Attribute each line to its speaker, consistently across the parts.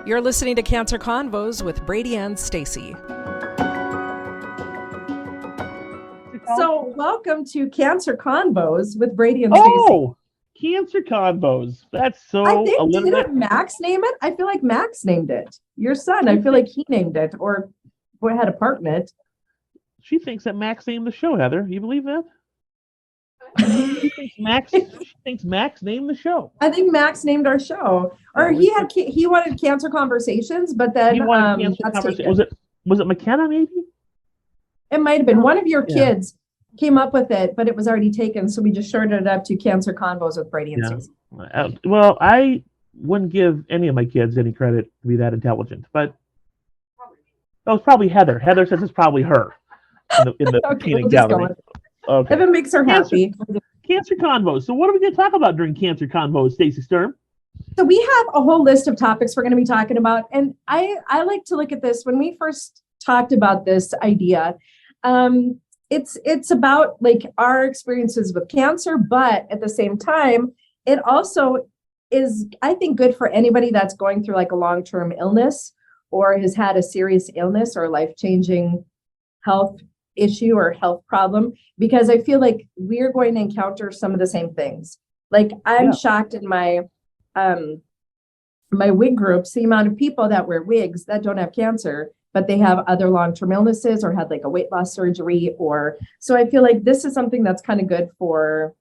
Speaker 1: You're listening to Cancer Convos with Brady and Stacy.
Speaker 2: So welcome to Cancer Convos with Brady and Stacy.
Speaker 3: Oh, Cancer Convos. That's so
Speaker 2: I think,
Speaker 3: a little bit.
Speaker 2: Didn't Max name it? I feel like Max named it. Your son, I feel like he named it or had a part in it.
Speaker 3: She thinks that Max named the show, Heather. You believe that? She thinks Max named the show.
Speaker 2: I think Max named our show. Or he wanted Cancer Conversations, but then
Speaker 3: He wanted Cancer Conversations. Was it McKenna maybe?
Speaker 2: It might have been one of your kids came up with it, but it was already taken, so we just shortened it up to Cancer Convos with Brady and Stacy.
Speaker 3: Well, I wouldn't give any of my kids any credit to be that intelligent, but it was probably Heather. Heather says it's probably her in the
Speaker 2: Okay,
Speaker 3: peanut
Speaker 2: we'll just
Speaker 3: gallery.
Speaker 2: If it makes her happy.
Speaker 3: Cancer Convos. So what are we going to talk about during Cancer Convos, Stacy Sturm?
Speaker 2: So we have a whole list of topics we're going to be talking about. And I like to look at this. When we first talked about this idea, it's about like our experiences with cancer, but at the same time, it also is, I think, good for anybody that's going through like a long-term illness or has had a serious illness or life-changing health issue or health problem, because I feel like we're going to encounter some of the same things. Like I'm shocked in my wig groups, the amount of people that wear wigs that don't have cancer, but they have other long-term illnesses or had like a weight loss surgery so I feel like this is something that's kind of good for,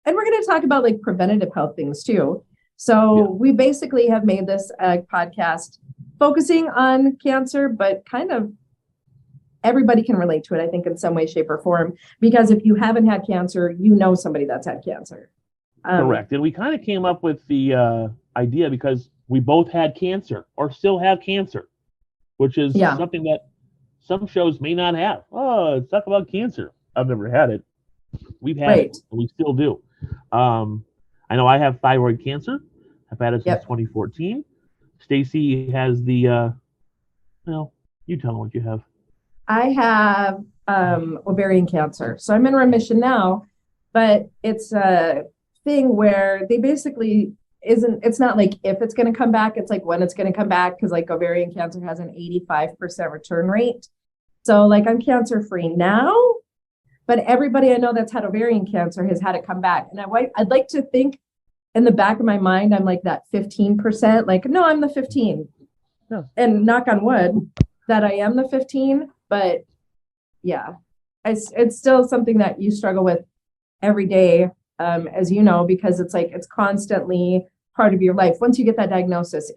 Speaker 2: and we're going to talk about like preventative health things too. So we basically have made this podcast focusing on cancer, but kind of everybody can relate to it, I think, in some way, shape, or form, because if you haven't had cancer, you know somebody that's had cancer.
Speaker 3: Correct. And we kind of came up with the idea because we both had cancer or still have cancer, which is something that some shows may not have. Oh, let's talk about cancer. I've never had it. We've had it, and we still do. I know I have thyroid cancer. I've had it since 2014. Stacy has the, you tell them what you have.
Speaker 2: I have ovarian cancer. So I'm in remission now, but it's a thing where they basically it's not like if it's going to come back, it's like when it's going to come back, because like ovarian cancer has an 85% return rate. So like I'm cancer free now, but everybody I know that's had ovarian cancer has had it come back. And I'd like to think in the back of my mind, I'm like that 15%, like, no, I'm the 15 and knock on wood that I am the 15. But it's still something that you struggle with every day, as you know, because it's like it's constantly part of your life. Once you get that diagnosis,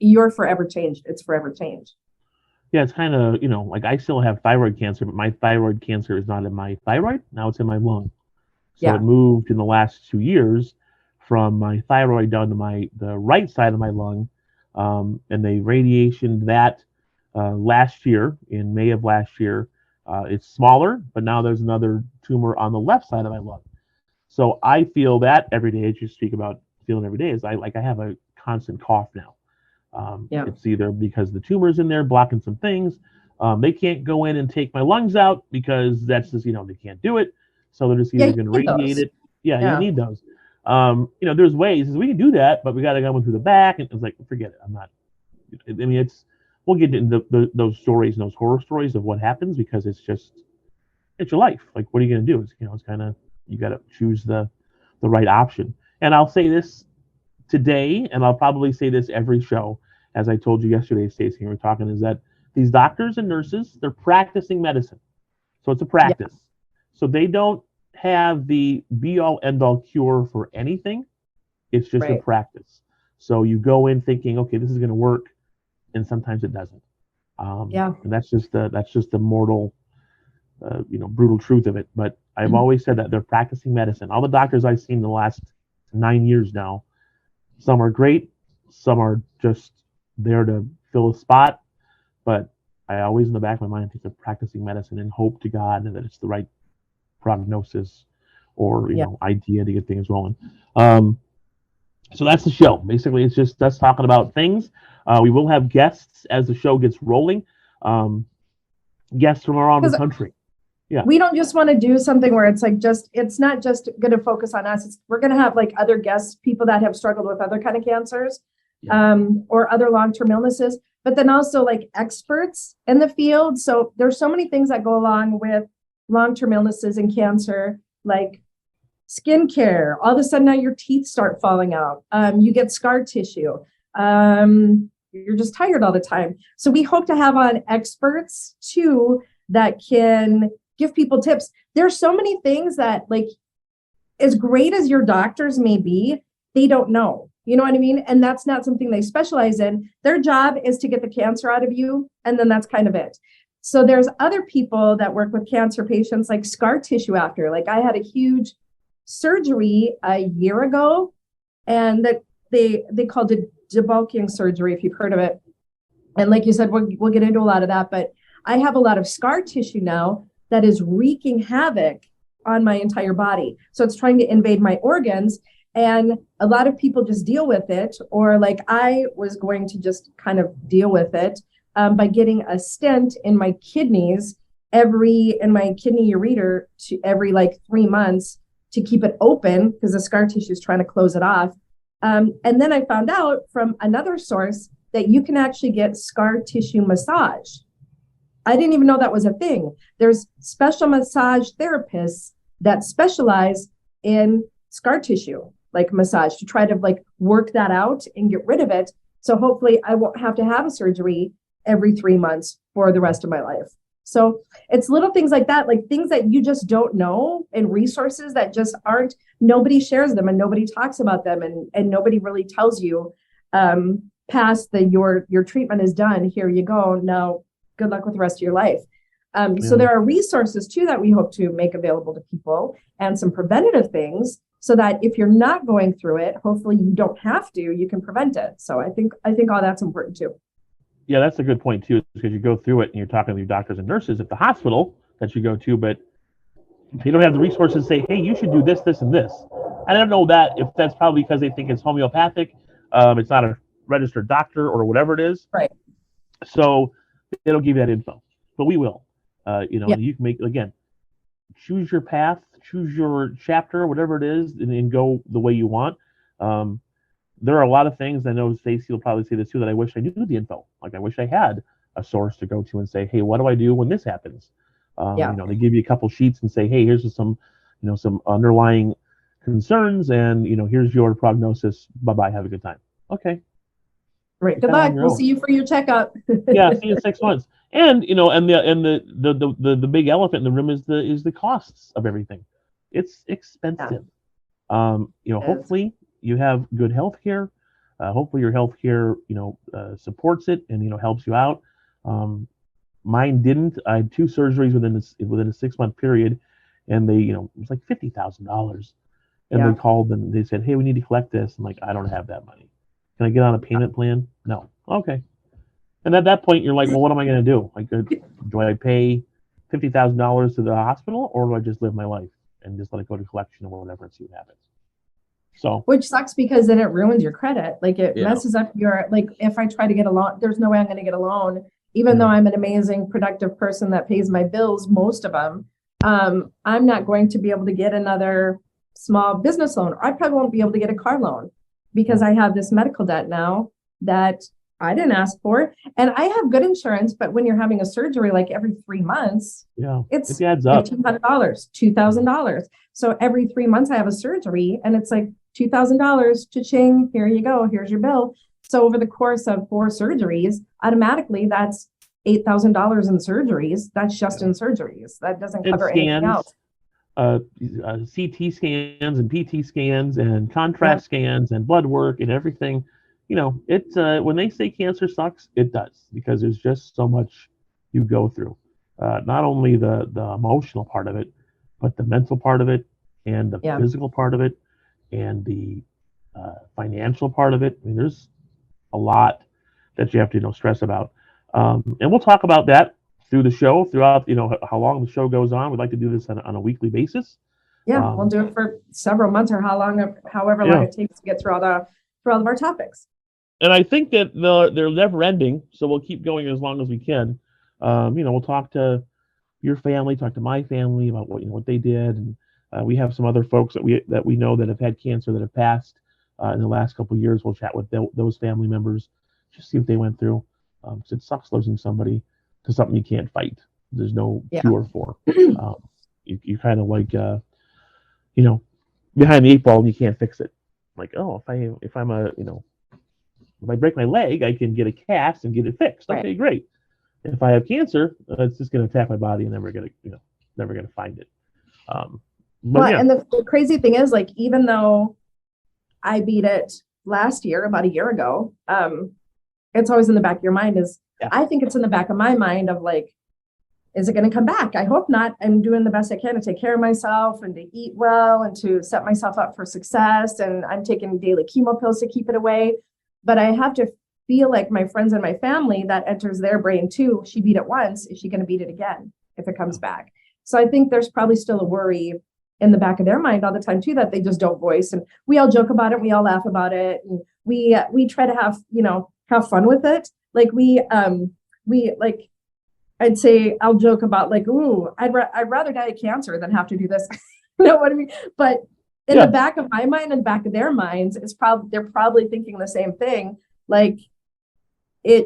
Speaker 2: you're forever changed. It's forever changed.
Speaker 3: Yeah, it's kind of, like I still have thyroid cancer, but my thyroid cancer is not in my thyroid. Now it's in my lung. So it moved in the last 2 years from my thyroid down to the right side of my lung. And they radiationed that last year, in May of last year. It's smaller, but now there's another tumor on the left side of my lung. So I feel that every day, as you speak about feeling every day, is I have a constant cough now. It's either because the tumor's in there blocking some things. They can't go in and take my lungs out because that's just, they can't do it. So they're just either going to radiate it. You need those. There's ways we can do that, but we got to go in through the back. And it's like, forget it. I'm not. I mean, we'll get into those stories and those horror stories of what happens, because it's your life. Like, what are you going to do? It's kind of, you got to choose the right option. And I'll say this today, and I'll probably say this every show, as I told you yesterday, Stacey, we were talking, is that these doctors and nurses, they're practicing medicine. So it's a practice. So they don't have the be-all, end-all cure for anything. It's just a practice. So you go in thinking, okay, this is going to work, and sometimes it doesn't. And that's just the mortal, brutal truth of it. But I've always said that they're practicing medicine. All the doctors I've seen in the last 9 years now, some are great, some are just there to fill a spot. But I always, in the back of my mind, think they're practicing medicine and hope to God that it's the right prognosis or idea to get things rolling. So that's the show. Basically, it's just us talking about things. We will have guests as the show gets rolling. Guests from around the country. Yeah.
Speaker 2: We don't just want to do something where it's like it's not just going to focus on us. We're going to have like other guests, people that have struggled with other kind of cancers. or other long-term illnesses, but then also like experts in the field. So there's so many things that go along with long-term illnesses and cancer, like skincare. All of a sudden now your teeth start falling out. You get scar tissue. You're just tired all the time. So we hope to have on experts too that can give people tips. There's so many things that, like, as great as your doctors may be, they don't know. You know what I mean? And that's not something they specialize in. Their job is to get the cancer out of you, and then that's kind of it. So there's other people that work with cancer patients, like scar tissue after. Like, I had a huge surgery a year ago, and that they called it debulking surgery, if you've heard of it. And like you said, we'll get into a lot of that, but I have a lot of scar tissue now that is wreaking havoc on my entire body. So it's trying to invade my organs, and a lot of people just deal with it, or like I was going to just kind of deal with it by getting a stent in my kidneys in my kidney ureter every like 3 months to keep it open, because the scar tissue is trying to close it off. And then I found out from another source that you can actually get scar tissue massage. I didn't even know that was a thing. There's special massage therapists that specialize in scar tissue, like massage, to try to like work that out and get rid of it. So hopefully I won't have to have a surgery every 3 months for the rest of my life. So it's little things like that, like things that you just don't know, and resources that just aren't, nobody shares them and nobody talks about them, and nobody really tells you past your treatment is done. Here you go. Now, good luck with the rest of your life. So there are resources too that we hope to make available to people, and some preventative things, so that if you're not going through it, hopefully you don't have to, you can prevent it. So I think all that's important too.
Speaker 3: Yeah, that's a good point too, because you go through it and you're talking to your doctors and nurses at the hospital that you go to, but they don't have the resources to say, hey, you should do this, this, and this. I don't know that if that's probably because they think it's homeopathic, it's not a registered doctor or whatever it is.
Speaker 2: Right.
Speaker 3: So they don't give you that info, but we will. You can make, again, choose your path, choose your chapter, whatever it is, and go the way you want. There are a lot of things, I know Stacy will probably say this too, that I wish I knew the info. Like, I wish I had a source to go to and say, hey, what do I do when this happens? They give you a couple sheets and say, hey, here's some underlying concerns, and here's your prognosis. Bye-bye, have a good time. Okay.
Speaker 2: Right. Good luck. We'll see you for your checkup.
Speaker 3: Yeah, see you in 6 months. And the big elephant in the room is the costs of everything. It's expensive. Yeah. Hopefully you have good health care. Hopefully your health care supports it and helps you out. Mine didn't. I had 2 surgeries within a 6-month period, and they it was like $50,000. And they called and they said, hey, we need to collect this. I'm like, I don't have that money. Can I get on a payment plan? No. Okay. And at that point, you're like, well, what am I going to do? Like, do I pay $50,000 to the hospital, or do I just live my life and just let it go to collection or whatever and see what happens? So,
Speaker 2: which sucks, because then it ruins your credit. Like, it messes up if I try to get a loan, there's no way I'm going to get a loan, even though I'm an amazing, productive person that pays my bills, most of them. I'm not going to be able to get another small business loan. I probably won't be able to get a car loan, because I have this medical debt now that I didn't ask for. And I have good insurance, but when you're having a surgery like every 3 months, it adds up. $1,500, $2,000. So every 3 months I have a surgery, and it's like $2,000, cha-ching, here you go, here's your bill. So over the course of 4 surgeries, automatically that's $8,000 in surgeries. That's just in surgeries. That doesn't cover anything else. CT scans and PT scans and contrast scans and blood work and everything. It's when they say cancer sucks, it does, because there's just so much you go through. Not only the emotional part of it, but the mental part of it, and the physical part of it, and the financial part of it. I mean, there's a lot that you have to stress about. And we'll talk about that through the show, throughout how long the show goes on. We'd like to do this on a weekly basis. Yeah, we'll do it for several months, or however long it takes to get through all of our topics.
Speaker 3: And I think that they're never ending, so we'll keep going as long as we can. We'll talk to your family, talk to my family about what they did, and we have some other folks that we know that have had cancer that have passed. in the last couple of years. We'll chat with those family members, just see what they went through. 'Cause it sucks losing somebody to something you can't fight. There's no cure for. You kind of like, behind the 8 ball and you can't fix it. Like, oh, if I break my leg, I can get a cast and get it fixed. Okay, great. If I have cancer, it's just going to attack my body and never going to find it.
Speaker 2: And the crazy thing is, like, even though I beat it last year, about a year ago, it's always in the back of your mind. I think it's in the back of my mind of like, is it going to come back? I hope not. I'm doing the best I can to take care of myself and to eat well and to set myself up for success. And I'm taking daily chemo pills to keep it away. But I have to feel like my friends and my family, that enters their brain too. She beat it once. Is she going to beat it again if it comes back? So I think there's probably still a worry in the back of their mind all the time too, that they just don't voice. And we all joke about it. We all laugh about it. And we try to have fun with it. Like I'd say, I'll joke about like, ooh, I'd rather die of cancer than have to do this. You know what I mean? But in the back of my mind and back of their minds, they're probably thinking the same thing. Like,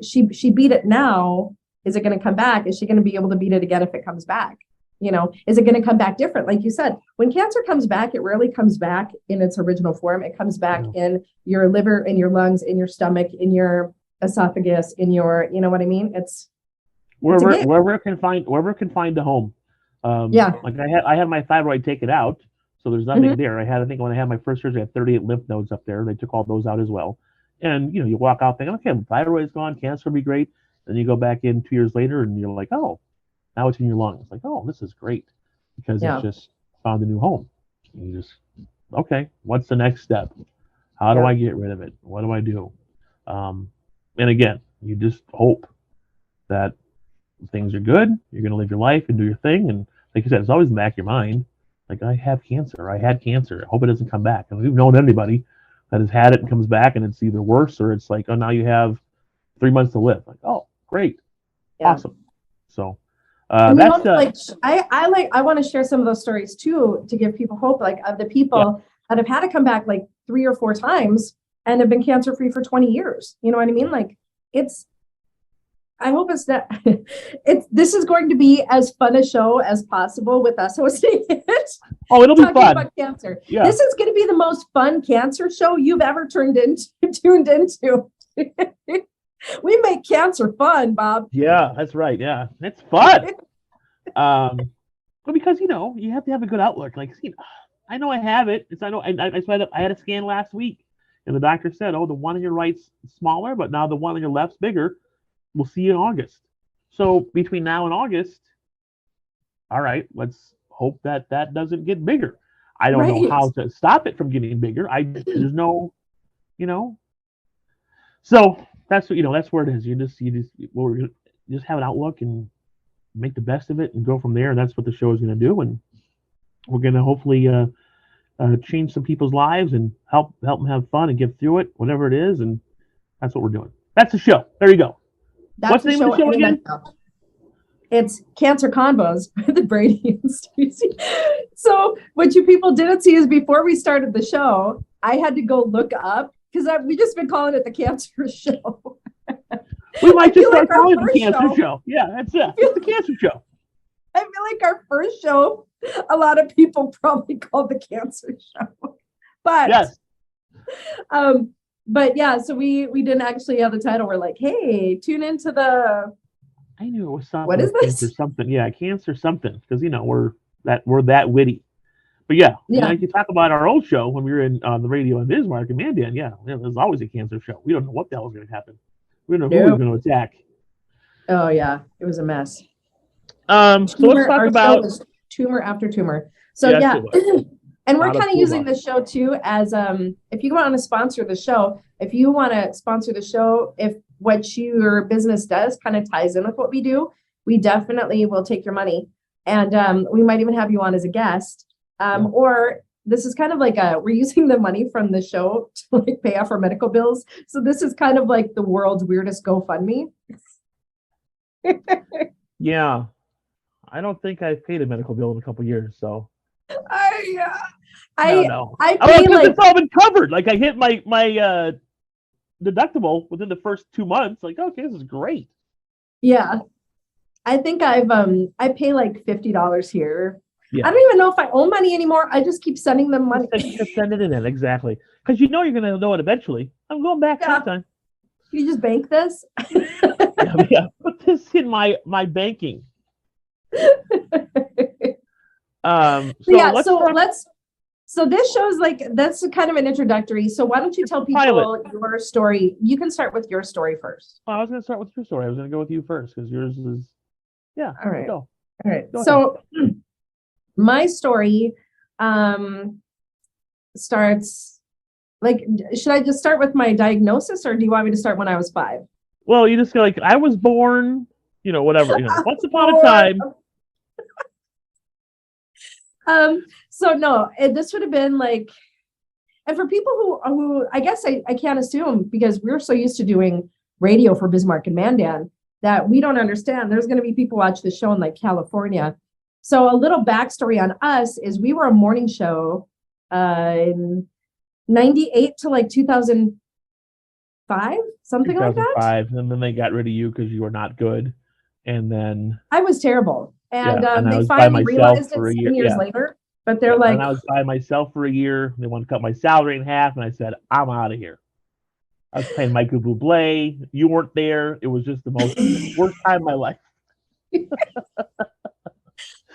Speaker 2: she beat it now. Is it going to come back? Is she going to be able to beat it again if it comes back? Is it going to come back different? Like you said, when cancer comes back, it rarely comes back in its original form. It comes back in your liver, in your lungs, in your stomach, in your esophagus, in your, you know what I mean? It's
Speaker 3: wherever it can find a home. Like I had my thyroid taken out, so there's nothing there. I think when I had my first surgery, I had 38 lymph nodes up there. They took all those out as well. And you walk out thinking, okay, my thyroid's gone, cancer will be great. Then you go back in 2 years later, and you're like, oh, now it's in your lungs. Like, oh, this is great because it's just found a new home. You just, okay, what's the next step? How do I get rid of it? What do I do? And again, you just hope that things are good. You're going to live your life and do your thing. And like you said, it's always in the back of your mind. Like, I have cancer. I had cancer. I hope it doesn't come back. And we've known anybody that has had it and comes back and it's either worse or it's like, oh, now you have 3 months to live. Like, oh, great. Awesome. So that's
Speaker 2: I want to share some of those stories too, to give people hope, like of the people that have had to come back like 3 or 4 times and have been cancer free for 20 years. You know what I mean? Like, I hope it's not. This is going to be as fun a show as possible with us hosting it.
Speaker 3: Oh, it'll be fun.
Speaker 2: Talking about cancer. Yeah. This is going to be the most fun cancer show you've ever tuned into. We make cancer fun, Bob.
Speaker 3: Yeah, that's right. Yeah, it's fun. But because you have to have a good outlook. Like, I know I have it. I had a scan last week, and the doctor said, "Oh, the one on your right's smaller, but now the one on your left's bigger. We'll see you in August." So between now and August, all right, let's hope that doesn't get bigger. I don't know how to stop it from getting bigger. There's no, So that's where it is. You just have an outlook and make the best of it and go from there. And that's what the show is going to do. And we're going to hopefully change some people's lives and help them have fun and get through it, whatever it is. And that's what we're doing. That's the show. There you go. What's the name of the show again?
Speaker 2: It's Cancer Convos with Brady and Stacey. So what you people didn't see is before we started the show, I had to go look up because we just been calling it the Cancer Show.
Speaker 3: We might just start calling it the Cancer Show. Yeah, that's it. It's the Cancer Show.
Speaker 2: I feel like our first show, a lot of people probably called the Cancer Show. But
Speaker 3: yes.
Speaker 2: But yeah, so we didn't actually have the title. We're like, hey, tune into the.
Speaker 3: I knew it was something.
Speaker 2: What is this?
Speaker 3: Cancer something. Yeah, cancer something. Because we're that witty. But yeah. You can talk about our old show when we were on the radio in Bismarck and Mandan. Yeah, it was always a cancer show. We don't know what the hell was going to happen. We don't know who was going to attack.
Speaker 2: Oh yeah, it was a mess.
Speaker 3: So let's talk about
Speaker 2: tumor after tumor. So and we're kind of using this show too as if you want to sponsor the show, if what your business does kind of ties in with what we do, we definitely will take your money. And we might even have you on as a guest. Or this is kind of like we're using the money from the show to like pay off our medical bills. So this is kind of like the world's weirdest GoFundMe.
Speaker 3: Yeah. I don't think I've paid a medical bill in a couple of years, so
Speaker 2: I
Speaker 3: No.
Speaker 2: I
Speaker 3: Oh,
Speaker 2: pay
Speaker 3: because
Speaker 2: like
Speaker 3: it's all been covered. Like I hit my deductible within the first 2 months. Like, okay, this is great.
Speaker 2: yeah. I think I pay like $50 here.
Speaker 3: Yeah.
Speaker 2: I don't even know if I owe money anymore. I just keep sending them money.
Speaker 3: Just send it in, exactly. Because you know you're going to know it eventually. I'm going back
Speaker 2: Yeah.
Speaker 3: sometime.
Speaker 2: You just bank this?
Speaker 3: Yeah, put this in my banking.
Speaker 2: So this shows like that's kind of an introductory. So why don't you tell people your story? You can start with your story first.
Speaker 3: I was going to start with your story. I was going to go with you first because yours is, yeah.
Speaker 2: All right.
Speaker 3: Go.
Speaker 2: All right. So my story starts like, should I just start with my diagnosis or do you want me to start when I was 5?
Speaker 3: Well, you just go like, I was born, whatever, once upon a time.
Speaker 2: So no, this would have been like, and for people who I guess I can't assume because we're so used to doing radio for Bismarck and Mandan that we don't understand. There's going to be people watch the show in like California. So a little backstory on us is we were a morning show in 98 to like 2005, something like that.
Speaker 3: 2005, and then they got rid of you because you were not good. And then
Speaker 2: I was terrible. And,
Speaker 3: and
Speaker 2: they finally realized it 7 years later. But they're like,
Speaker 3: and I was by myself for a year. They wanted to cut my salary in half, and I said, I'm out of here. I was playing Michael Bublé. You weren't there. It was just the most worst time of my life.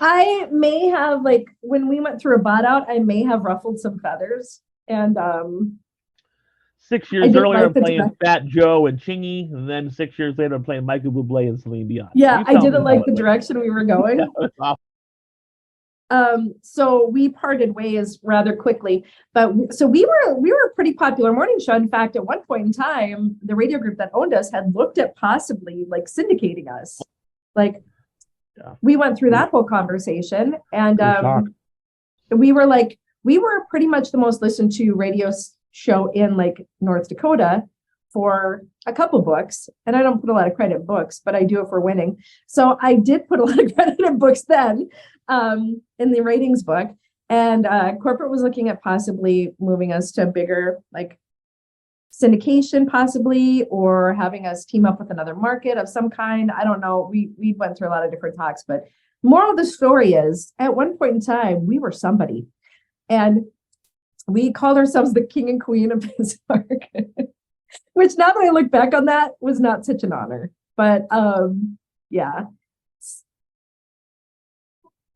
Speaker 2: I may have, like, when we went through a bot out, I may have ruffled some feathers. And
Speaker 3: 6 years earlier, I'm playing Fat Joe and Chingy, and then 6 years later, I'm playing Michael Bublé and Celine Dion.
Speaker 2: Yeah, I didn't like the direction we were going. So we parted ways rather quickly, but so we were a pretty popular morning show. In fact, at one point in time, the radio group that owned us had looked at possibly like syndicating us. Like we went through that whole conversation, and we were pretty much the most listened to radio show in like North Dakota for a couple books. And I don't put a lot of credit in books, but I do it for winning. So I did put a lot of credit in books then. In the ratings book, and corporate was looking at possibly moving us to bigger like syndication possibly, or having us team up with another market of some kind. I don't know. We went through a lot of different talks, but moral of the story is at one point in time, we were somebody, and we called ourselves the king and queen of Bismarck, which now that I look back on that was not such an honor, but yeah.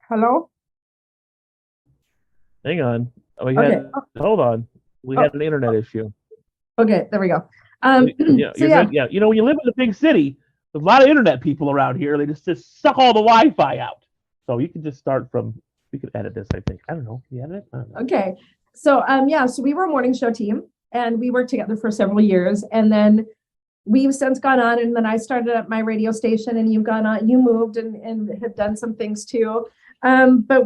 Speaker 2: Hello?
Speaker 3: Hang on. Hold on. We had an internet issue.
Speaker 2: Okay, there we go.
Speaker 3: When you live in a big city, there's a lot of internet people around here. They just suck all the Wi-Fi out. So you can just start from, we could edit this, I think. I don't know. You edit it? I don't know.
Speaker 2: Okay. So, so we were a morning show team, and we worked together for several years. And then we've since gone on, and then I started at my radio station, and you've gone on, you moved and have done some things too. But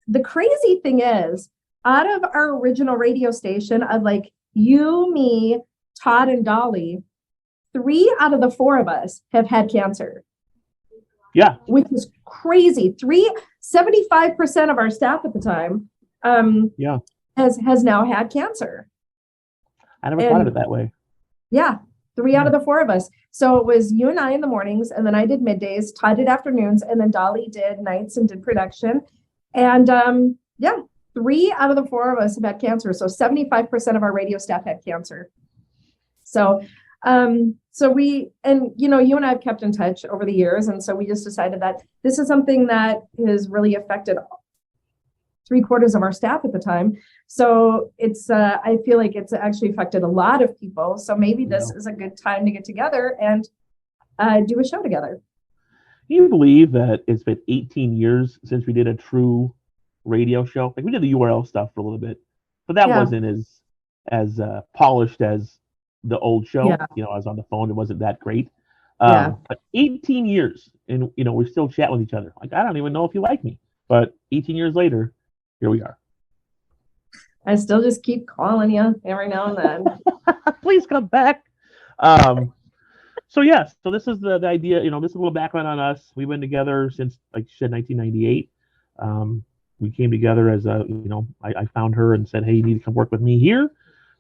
Speaker 2: the crazy thing is, out of our original radio station of like you, me, Todd, and Dolly, 3 out of the 4 of us have had cancer.
Speaker 3: Yeah.
Speaker 2: Which is crazy. 75% of our staff at the time has now had cancer.
Speaker 3: I never thought of it that way.
Speaker 2: Yeah. 3 out of the 4 of us. So it was you and I in the mornings, and then I did middays, Todd did afternoons, and then Dolly did nights and did production. And 3 out of the 4 of us have had cancer. So 75% of our radio staff had cancer. So we, and you and I have kept in touch over the years. And so we just decided that this is something that has really affected 3/4 of our staff at the time. So it's, I feel like it's actually affected a lot of people. So maybe this is a good time to get together and do a show together.
Speaker 3: Can you believe that it's been 18 years since we did a true radio show? Like we did the URL stuff for a little bit, but that wasn't as polished as the old show. I was on the phone. It wasn't that great. But 18 years and, we're still chatting with each other. Like, I don't even know if you like me, but 18 years later, here we are.
Speaker 2: I still just keep calling you every now and then.
Speaker 3: Please come back. So this is the idea, this is a little background on us. We've been together since, like you said, 1998. we came together as a, I found her and said, hey, you need to come work with me here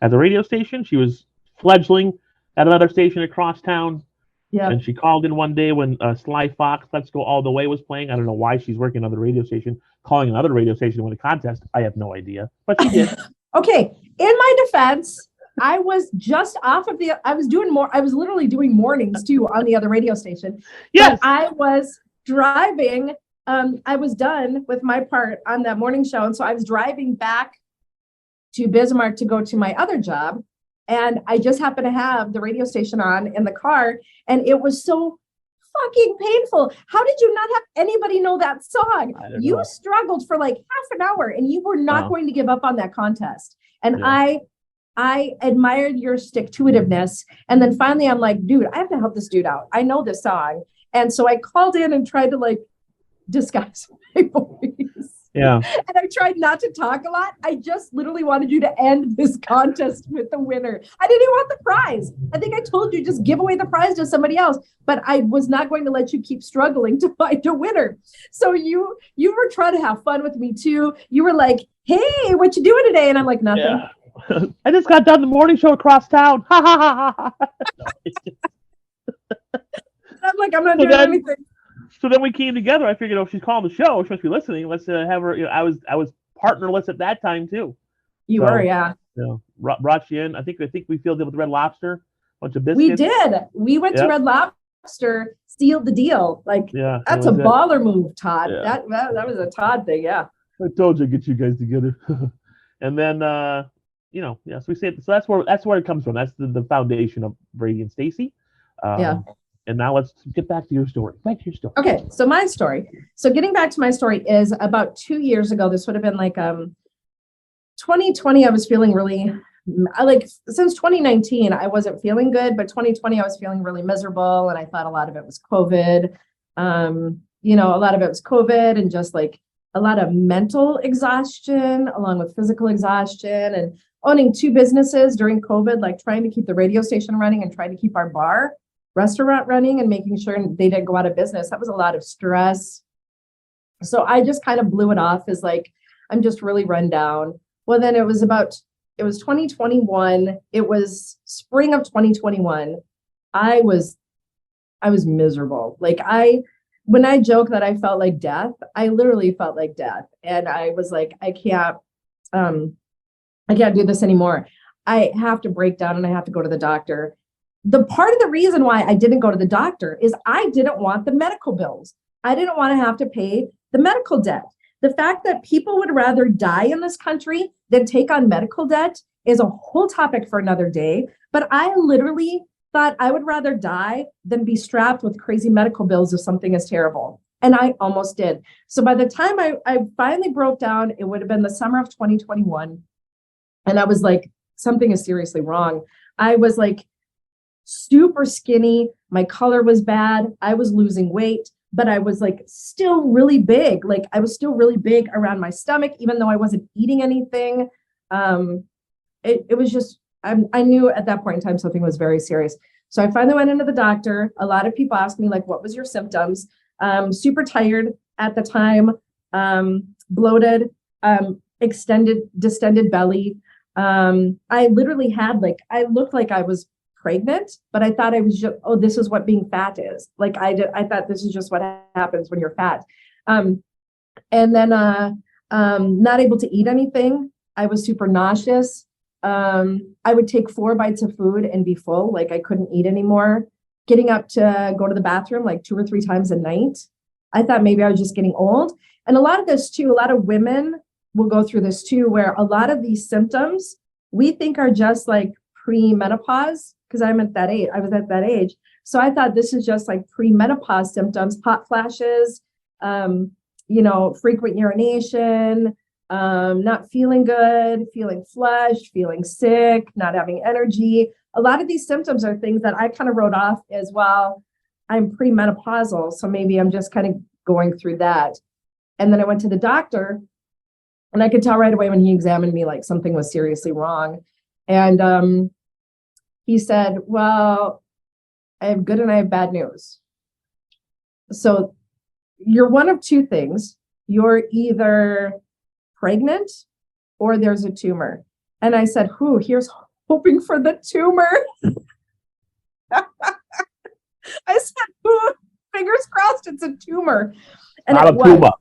Speaker 3: at the radio station. She was fledgling at another station across town.
Speaker 2: Yeah.
Speaker 3: And she called in one day when Sly Fox, Let's Go All the Way was playing. I don't know why she's working on the radio station, calling another radio station to win a contest. I have no idea, but she did.
Speaker 2: Okay. In my defense, I was just off of I was literally doing mornings too on the other radio station.
Speaker 3: Yes.
Speaker 2: But I was driving. I was done with my part on that morning show. And so I was driving back to Bismarck to go to my other job. And I just happened to have the radio station on in the car. And it was so fucking painful. How did you not have anybody know that song? You struggled for like half an hour and you were not going to give up on that contest. And I admired your stick-to-itiveness. And then finally I'm like, dude, I have to help this dude out. I know this song. And so I called in and tried to like disguise my voice.
Speaker 3: Yeah.
Speaker 2: And I tried not to talk a lot. I just literally wanted you to end this contest with the winner. I didn't even want the prize. I think I told you just give away the prize to somebody else, but I was not going to let you keep struggling to find a winner. So you were trying to have fun with me too. You were like, hey, what you doing today? And I'm like, nothing.
Speaker 3: Yeah. I just got done the morning show across town. Ha ha ha ha.
Speaker 2: I'm like, I'm not doing anything.
Speaker 3: So then we came together. I figured, if she's calling the show, she must be listening. Let's have her. I was partnerless at that time too.
Speaker 2: You were, yeah.
Speaker 3: Brought you in. I think we filled it with Red Lobster, bunch of biscuits.
Speaker 2: We did. We went to Red Lobster, sealed the deal. Like, that's a baller move, Todd. Yeah. That was a Todd thing, yeah.
Speaker 3: I told you I'd get you guys together. And then, so we say so that's where it comes from. That's the foundation of Brady and Stacy. And now let's get back to your story. Okay,
Speaker 2: so my story. So getting back to my story is about 2 years ago. This would have been like 2020. I was feeling really since 2019, I wasn't feeling good, but 2020, I was feeling really miserable. And I thought a lot of it was COVID. A lot of it was COVID and just like a lot of mental exhaustion along with physical exhaustion and owning 2 businesses during COVID, like trying to keep the radio station running and trying to keep our restaurant running and making sure they didn't go out of business. That was a lot of stress. So I just kind of blew it off as like, I'm just really run down. Well, then it was 2021. It was spring of 2021. I was miserable. Like when I joke that I felt like death, I literally felt like death. And I was like, I can't do this anymore. I have to break down and I have to go to the doctor. The part of the reason why I didn't go to the doctor is I didn't want the medical bills. I didn't want to have to pay the medical debt. The fact that people would rather die in this country than take on medical debt is a whole topic for another day. But I literally thought I would rather die than be strapped with crazy medical bills if something is terrible. And I almost did. So by the time I finally broke down, it would have been the summer of 2021. And I was like, something is seriously wrong. I was like, super skinny. My color was bad. I was losing weight, but I was like still really big. Like I was still really big around my stomach, even though I wasn't eating anything. It was just, I knew at that point in time, something was very serious. So I finally went into the doctor. A lot of people asked me like, what was your symptoms? Super tired at the time, bloated, distended belly. I literally had I looked like I was pregnant, but I thought I was just, this is what being fat is. Like I thought this is just what happens when you're fat. And then not able to eat anything. I was super nauseous. I would take 4 bites of food and be full. Like I couldn't eat anymore. Getting up to go to the bathroom like 2 or 3 times a night. I thought maybe I was just getting old. And a lot of this too, a lot of women will go through this too, where a lot of these symptoms we think are just like pre-menopause, because I'm at that age. I was at that age. So I thought this is just like pre-menopause symptoms, hot flashes, frequent urination, not feeling good, feeling flushed, feeling sick, not having energy. A lot of these symptoms are things that I kind of wrote off as, well, I'm premenopausal, so maybe I'm just kind of going through that. And then I went to the doctor, and I could tell right away when he examined me, like something was seriously wrong. And he said, well, I have good and I have bad news. So you're one of 2 things. You're either pregnant or there's a tumor. And I said, here's hoping for the tumor. I said, fingers crossed it's a tumor. And
Speaker 3: not a tumor.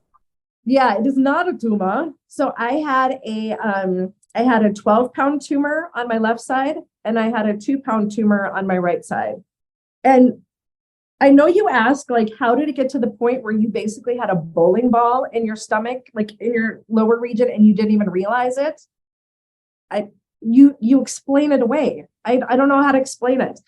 Speaker 2: Yeah, it is not a tumor. So I had a 12-pound tumor on my left side, and I had a 2-pound tumor on my right side. And I know you ask, like, how did it get to the point where you basically had a bowling ball in your stomach, like in your lower region, and you didn't even realize it? You explain it away. I don't know how to explain it.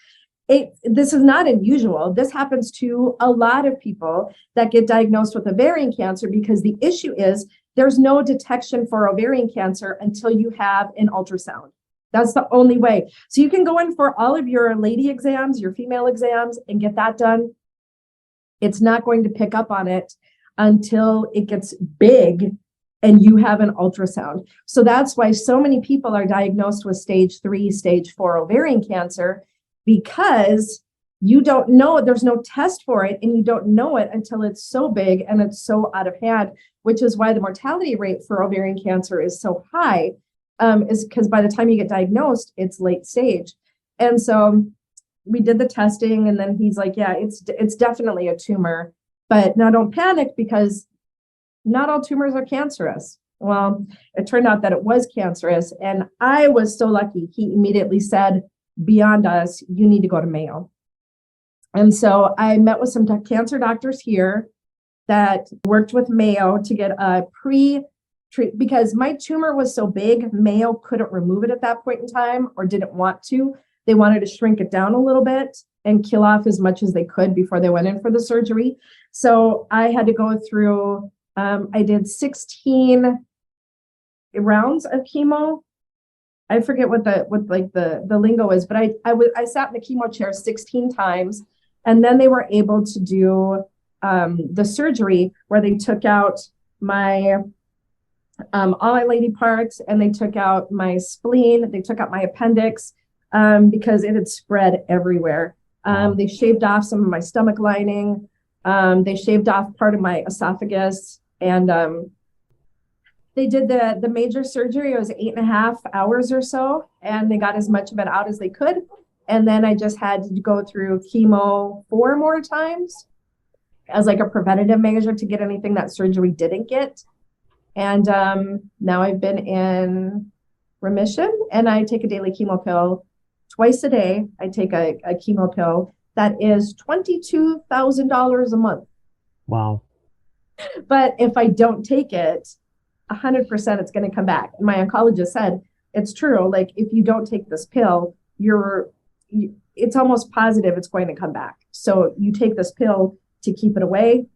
Speaker 2: This is not unusual. This happens to a lot of people that get diagnosed with ovarian cancer, because the issue is there's no detection for ovarian cancer until you have an ultrasound. That's the only way. So you can go in for all of your lady exams, your female exams, and get that done. It's not going to pick up on it until it gets big and you have an ultrasound. So that's why so many people are diagnosed with stage 3, stage 4 ovarian cancer, because you don't know, there's no test for it, and you don't know it until it's so big and it's so out of hand, which is why the mortality rate for ovarian cancer is so high, is because by the time you get diagnosed, it's late stage. And so we did the testing, and then he's like, yeah, it's definitely a tumor, but now don't panic, because not all tumors are cancerous. Well, it turned out that it was cancerous, and I was so lucky. He immediately said, beyond us, you need to go to Mayo. And so I met with some cancer doctors here that worked with Mayo to get a pre-treat, because my tumor was so big, Mayo couldn't remove it at that point in time, or didn't want to. They wanted to shrink it down a little bit and kill off as much as they could before they went in for the surgery. So I had to go through, I did 16 rounds of chemo. I forget what the lingo is, but I sat in the chemo chair 16 times, and then they were able to do the surgery where they took out my all my lady parts, and they took out my spleen, they took out my appendix because it had spread everywhere. They shaved off some of my stomach lining, they shaved off part of my esophagus, and they did the major surgery. It was 8.5 hours or so, and they got as much of it out as they could. And then I just had to go through chemo 4 more times as like a preventative measure to get anything that surgery didn't get. And now I've been in remission, and I take a daily chemo pill twice a day. I take a chemo pill that is $22,000 a month.
Speaker 3: Wow.
Speaker 2: But if I don't take it, 100% it's going to come back. And my oncologist said, it's true. Like, if you don't take this pill, it's almost positive it's going to come back. So you take this pill to keep it away,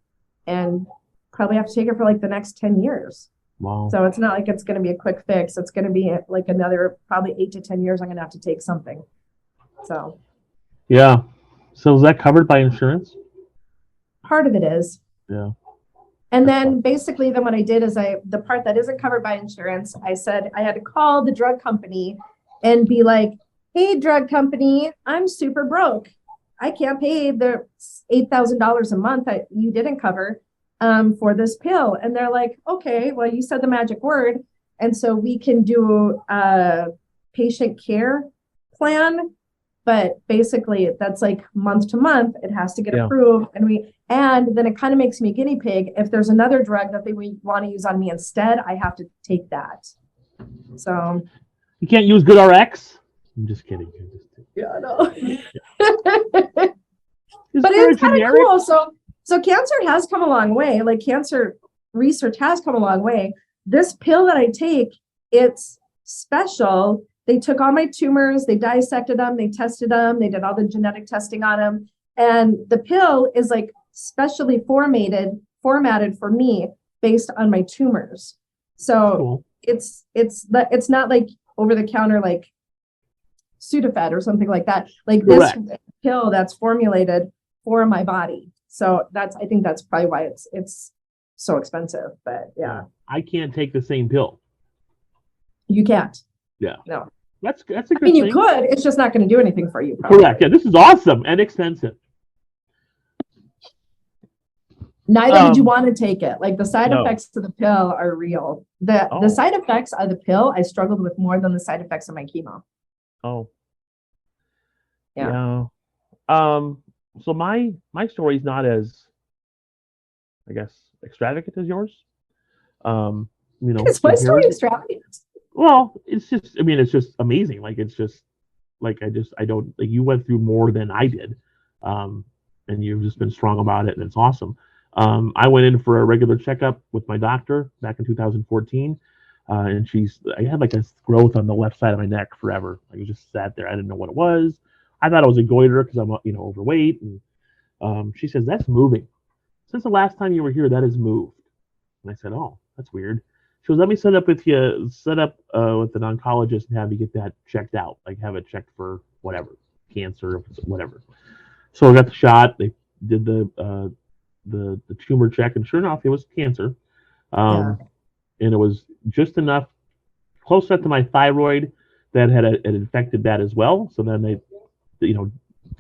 Speaker 2: and probably have to take it for like the next 10 years.
Speaker 3: Wow.
Speaker 2: So it's not like it's going to be a quick fix. It's going to be like another probably 8 to 10 years I'm going to have to take something. So.
Speaker 3: Yeah. So is that covered by insurance?
Speaker 2: Part of it is.
Speaker 3: Yeah.
Speaker 2: And then basically then what I did is the part that isn't covered by insurance, I said I had to call the drug company and be like, hey, drug company, I'm super broke. I can't pay the $8,000 a month that you didn't cover for this pill. And they're like, okay, well, you said the magic word. And so we can do a patient care plan. But basically that's like month to month, it has to get approved. And then it kind of makes me a guinea pig. If there's another drug that they want to use on me instead, I have to take that. So
Speaker 3: you can't use GoodRx? I'm just kidding.
Speaker 2: Yeah, I know. But it's kind of cool. So cancer has come a long way. Like, cancer research has come a long way. This pill that I take, it's special. They took all my tumors, they dissected them, they tested them, they did all the genetic testing on them. And the pill is like specially formatted for me based on my tumors. So cool. It's not like over the counter, like Sudafed or something like that. Like Correct. This pill that's formulated for my body. So I think that's probably why it's so expensive. But yeah.
Speaker 3: I can't take the same pill.
Speaker 2: You can't.
Speaker 3: Yeah.
Speaker 2: No.
Speaker 3: That's a good
Speaker 2: thing. You could. It's just not going to do anything for you. Probably.
Speaker 3: Correct. Yeah, this is awesome and expensive.
Speaker 2: Neither did you want to take it. Like the side
Speaker 3: No.
Speaker 2: effects to the pill are real. The
Speaker 3: Oh.
Speaker 2: side effects of the pill I struggled with more than the side effects of my chemo.
Speaker 3: Oh.
Speaker 2: Yeah.
Speaker 3: So my story is not as, I guess, extravagant as yours.
Speaker 2: Is my story extravagant?
Speaker 3: Well, it's just, I mean, it's just amazing. Like, it's just, like, I don't, like, you went through more than I did. And you've just been strong about it, and it's awesome. I went in for a regular checkup with my doctor back in 2014. And I had like a growth on the left side of my neck forever. Like, it just sat there. I didn't know what it was. I thought it was a goiter because I'm, overweight. And she says, that's moving. Since the last time you were here, that has moved. And I said, oh, that's weird. She goes, let me set up with an oncologist and have you get that checked out. Like, have it checked for whatever, cancer, whatever. So I got the shot. They did the tumor check, and sure enough, it was cancer. And it was just enough, close enough to my thyroid that had infected that as well. So then they,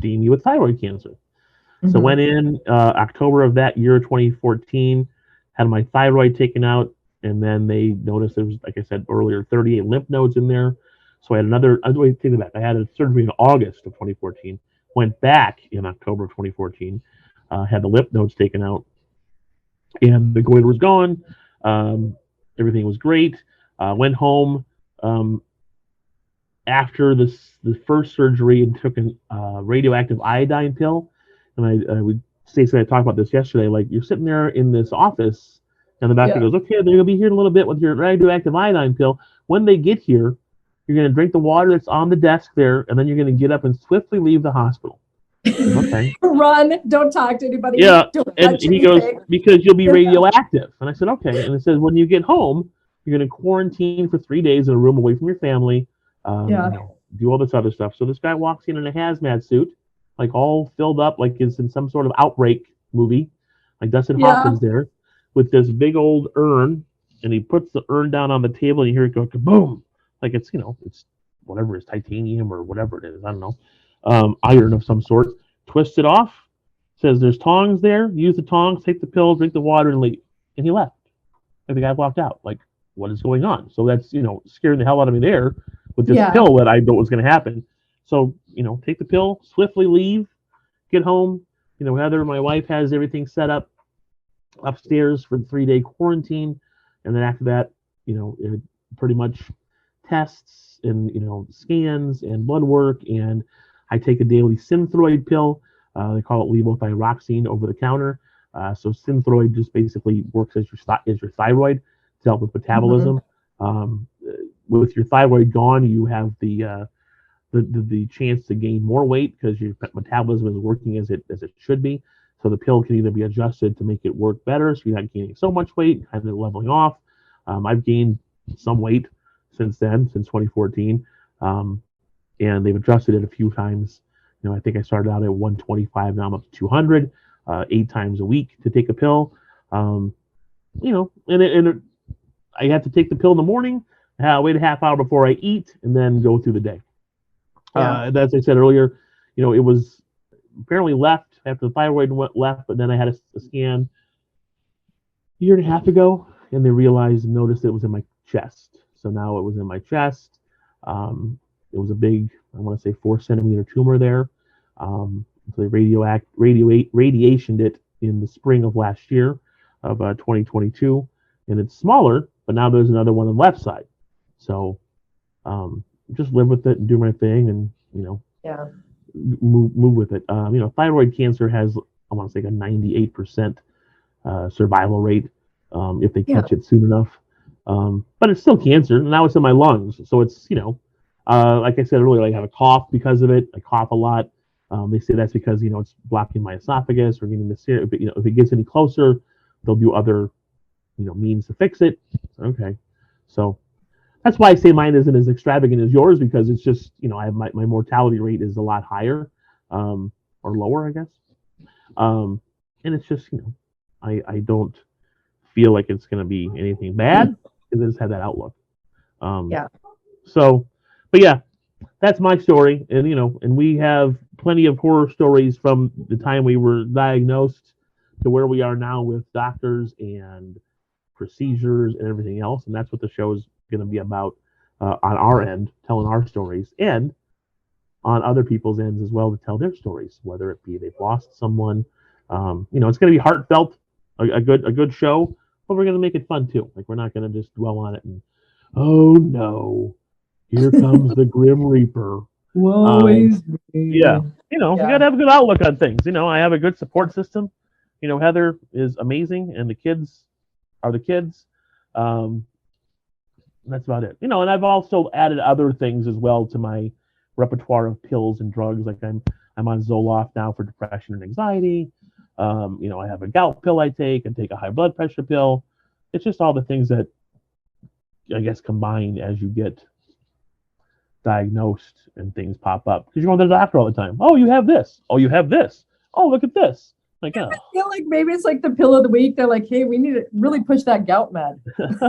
Speaker 3: deemed you with thyroid cancer. Mm-hmm. So went in October of that year, 2014, had my thyroid taken out, and then they noticed there was, like I said earlier, 38 lymph nodes in there. So I had I had a surgery in August of 2014. Went back in October of 2014, had the lymph nodes taken out, and the goiter was gone. Everything was great. Went home after the first surgery and took a radioactive iodine pill. And Stacey and I talked about this yesterday. Like, you're sitting there in this office, and the doctor goes, okay, they're going to be here in a little bit with your radioactive iodine pill. When they get here, you're going to drink the water that's on the desk there, and then you're going to get up and swiftly leave the hospital. Okay.
Speaker 2: Run. Don't talk to anybody.
Speaker 3: Yeah. And he goes, because you'll be radioactive. And I said, okay. And it says, when you get home, you're going to quarantine for 3 days in a room away from your family. Do all this other stuff. So this guy walks in a hazmat suit, like all filled up, like it's in some sort of outbreak movie, like Dustin Hoffman's there, with this big old urn, and he puts the urn down on the table, and you hear it go kaboom, like it's it's whatever, it's titanium or whatever it is, I don't know, iron of some sort. Twists it off, says there's tongs there, use the tongs, take the pill, drink the water, and leave. And he left. And the guy walked out. Like, what is going on? So that's scaring the hell out of me there with this pill that I know was going to happen. So take the pill, swiftly leave, get home. Heather, my wife, has everything set up upstairs for the 3-day quarantine, and then after that, it pretty much tests and scans and blood work, and I take a daily Synthroid pill. They call it levothyroxine over the counter. So Synthroid just basically works as your thyroid to help with metabolism. Mm-hmm. With your thyroid gone, you have the chance to gain more weight because your metabolism is working as it should be. So the pill can either be adjusted to make it work better, so you're not gaining so much weight, kind of leveling off. I've gained some weight since 2014, and they've adjusted it a few times. I think I started out at 125, now I'm up to 200, 8 times a week to take a pill. And I have to take the pill in the morning, wait a half hour before I eat, and then go through the day. As I said earlier, it was apparently left after the thyroid went left, but then I had a scan a year and a half ago, and they noticed it was in my chest. So now it was in my chest. It was a big, I want to say 4-centimeter tumor there. So they radiationed it in the spring of last year of 2022, and it's smaller, but now there's another one on the left side. So just live with it and do my thing, and move with it. Thyroid cancer has, I want to say, a 98% survival rate if they catch it soon enough. But it's still cancer, and now it's in my lungs. So it's, like I said earlier, I have a cough because of it. I cough a lot. They say that's because, it's blocking my esophagus or getting the serum. But, if it gets any closer, they'll do other, means to fix it. Okay. So that's why I say mine isn't as extravagant as yours, because it's just, I have my mortality rate is a lot higher, or lower, I guess. And it's just, I don't feel like it's going to be anything bad, because I just have that outlook. So, but yeah, that's my story. And, and we have plenty of horror stories from the time we were diagnosed to where we are now with doctors and procedures and everything else. And that's what the show is going to be about on our end, telling our stories, and on other people's ends as well to tell their stories, whether it be they've lost someone. It's going to be heartfelt, a good show, but we're going to make it fun too. Like, we're not going to just dwell on it and, oh no, here comes the Grim Reaper.
Speaker 2: Woe is me.
Speaker 3: Yeah. You got to have a good outlook on things. I have a good support system. Heather is amazing, and the kids are the kids. That's about it. And I've also added other things as well to my repertoire of pills and drugs. Like, I'm on Zoloft now for depression and anxiety. I have a gout pill I take and take a high blood pressure pill. It's just all the things that, I guess, combine as you get diagnosed and things pop up. Because you're going to the doctor all the time. Oh, you have this. Oh, you have this. Oh, look at this. Like,
Speaker 2: I feel like maybe it's like the pill of the week. They're like, hey, we need to really push that gout med.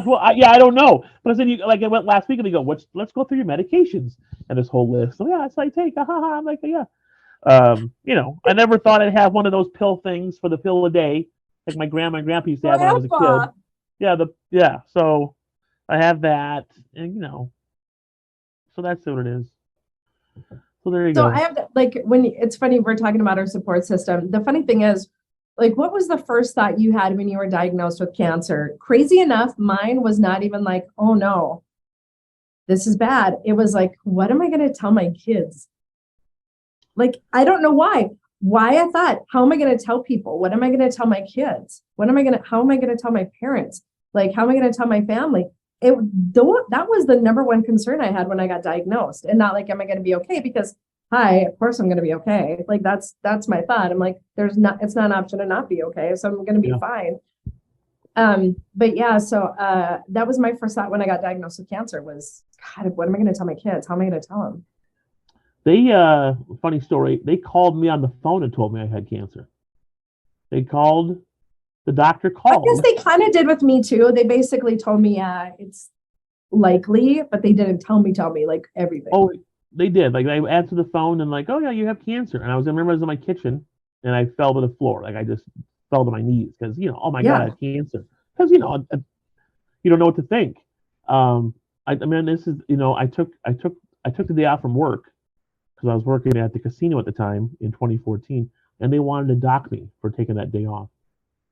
Speaker 3: Well, I don't know. But I said, I went last week and they go, let's go through your medications and this whole list. So, yeah, that's what I take. I'm like, yeah. I never thought I'd have one of those pill things for the pill a day, like my grandma and grandpa used to have when I was a kid. Yeah. So I have that, and so that's what it is. So there you go.
Speaker 2: So I have it's funny we're talking about our support system. The funny thing is, like, what was the first thought you had when you were diagnosed with cancer? Crazy enough, mine was not even like, oh no, this is bad. It was like, what am I going to tell my kids? Like, I don't know why I thought, how am I going to tell people? What am I going to tell my kids? How am I going to tell my parents? Like, how am I going to tell my family? That was the number one concern I had when I got diagnosed, and not like, am I going to be okay? Because of course I'm going to be okay. Like, that's my thought. I'm like, it's not an option to not be okay. So I'm going to be fine. But yeah, so that was my first thought when I got diagnosed with cancer was, God, what am I going to tell my kids? How am I going to tell them?
Speaker 3: They, funny story, they called me on the phone and told me I had cancer. The doctor called. I
Speaker 2: guess they kind of did with me too. They basically told me, it's likely, but they didn't tell me like everything.
Speaker 3: Oh, they did. Like, I answered the phone and like, oh yeah, you have cancer. And I was in my kitchen and I fell to the floor. Like, I just fell to my knees because, oh my God, I have cancer. Because, you don't know what to think. This is, I took the day off from work because I was working at the casino at the time in 2014, and they wanted to dock me for taking that day off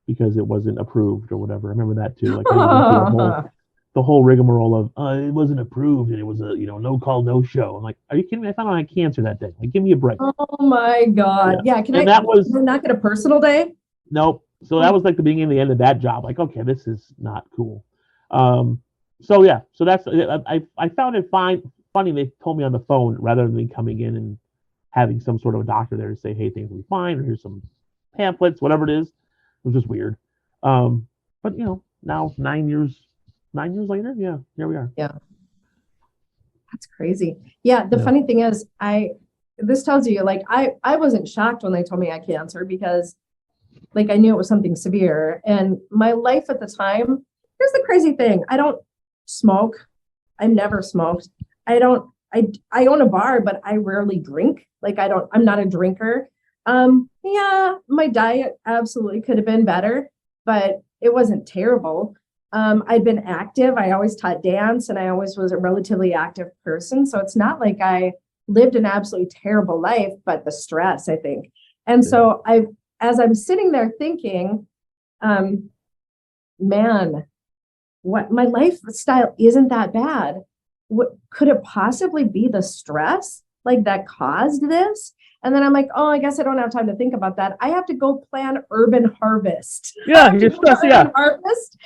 Speaker 3: because it wasn't approved or whatever. I remember that too. Like, the whole rigmarole of it wasn't approved and it was a no call, no show. I'm like, are you kidding me? I found out I had cancer that day. Like, give me a break.
Speaker 2: Oh my God. Yeah. Can I not get a personal day?
Speaker 3: Nope. So that was like the beginning and the end of that job. Like, okay, this is not cool. So yeah. So that's I found it funny they told me on the phone rather than me coming in and having some sort of a doctor there to say, hey, things will be fine, or here's some pamphlets, whatever it is. It was just weird. But now 9 years later, yeah, here we are.
Speaker 2: Yeah. That's crazy. Yeah. The funny thing is, this tells you, like, I wasn't shocked when they told me I had cancer because, like, I knew it was something severe. And my life at the time, here's the crazy thing. I don't smoke. I never smoked. I own a bar, but I rarely drink. Like, I'm not a drinker. Yeah, my diet absolutely could have been better, but it wasn't terrible. I'd been active. I always taught dance and I always was a relatively active person. So it's not like I lived an absolutely terrible life, but the stress, I think. And so as I'm sitting there thinking, man, what my lifestyle isn't that bad. What could it possibly be the stress like that caused this? And then I'm like, oh, I guess I don't have time to think about that. I have to go plan Urban Harvest.
Speaker 3: Yeah, you're stressed. Yeah.
Speaker 2: Harvest.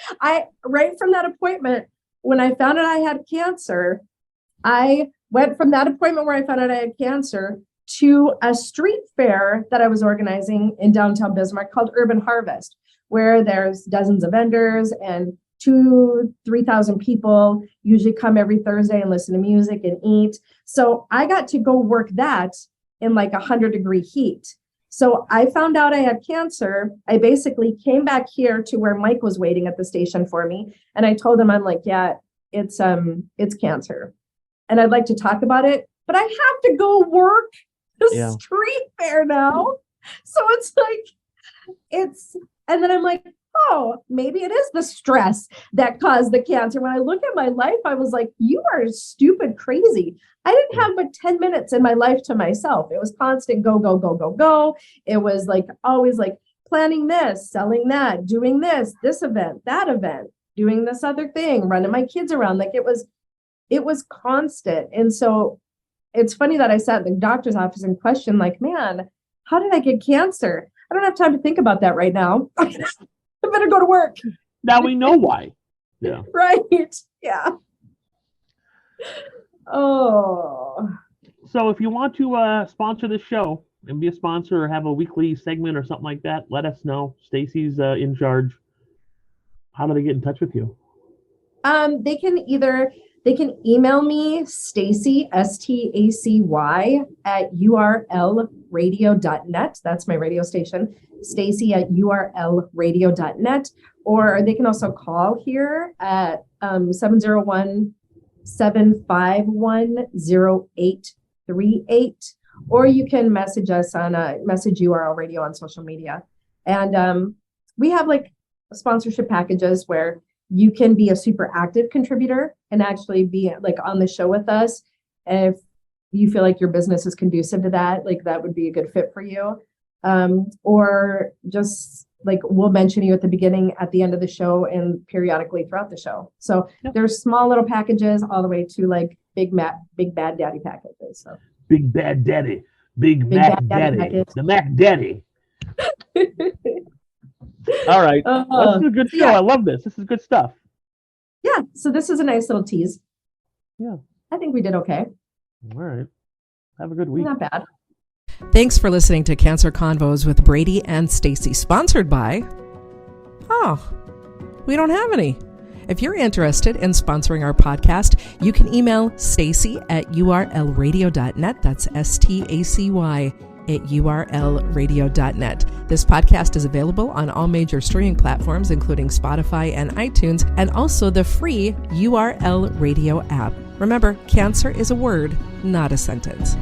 Speaker 2: Right from that appointment, when I found out I had cancer, I went from that appointment where I found out I had cancer to a street fair that I was organizing in downtown Bismarck called Urban Harvest, where there's dozens of vendors and 2,000-3,000 people usually come every Thursday and listen to music and eat. So I got to go work that in like 100-degree heat. So I found out I had cancer. I basically came back here to where Mike was waiting at the station for me. And I told him, I'm like, yeah, it's cancer. And I'd like to talk about it, but I have to go work the street fair now. So it's like, And then I'm like, oh, maybe it is the stress that caused the cancer. When I look at my life, I was like, you are stupid crazy. I didn't have but 10 minutes in my life to myself. It was constant go, go, go, go, go. It was like always like planning this, selling that, doing this event, that event, doing this other thing, running my kids around. Like it was constant. And so it's funny that I sat in the doctor's office and questioned, like, man, how did I get cancer? I don't have time to think about that right now. I better go to work.
Speaker 3: Now we know why. Yeah.
Speaker 2: Right. Yeah. Oh.
Speaker 3: So if you want to sponsor this show and be a sponsor or have a weekly segment or something like that, let us know. Stacy's in charge. How do they get in touch with you?
Speaker 2: They can email me, Stacy, STACY at urlradio.net. That's my radio station, Stacy at urlradio.net. Or they can also call here at 701-751-0838. Or you can message us on message URL Radio on social media. And we have like sponsorship packages where you can be a super active contributor and actually be like on the show with us. If you feel like your business is conducive to that, like that would be a good fit for you. Or just like we'll mention you at the beginning, at the end of the show, and periodically throughout the show. So there's small little packages all the way to like big bad daddy packages. So
Speaker 3: big bad daddy, big Mac daddy, the Mac daddy. All right. This is a good show. Yeah. I love this. This is good stuff.
Speaker 2: Yeah. So this is a nice little tease.
Speaker 3: Yeah.
Speaker 2: I think we did okay.
Speaker 3: All right. Have a good week.
Speaker 2: Not bad.
Speaker 1: Thanks for listening to Cancer Convos with Brady and Stacy, sponsored by... Oh, we don't have any. If you're interested in sponsoring our podcast, you can email Stacy at urlradio.net. That's STACY at urlradio.net. This podcast is available on all major streaming platforms, including Spotify and iTunes, and also the free URL Radio app. Remember, cancer is a word, not a sentence.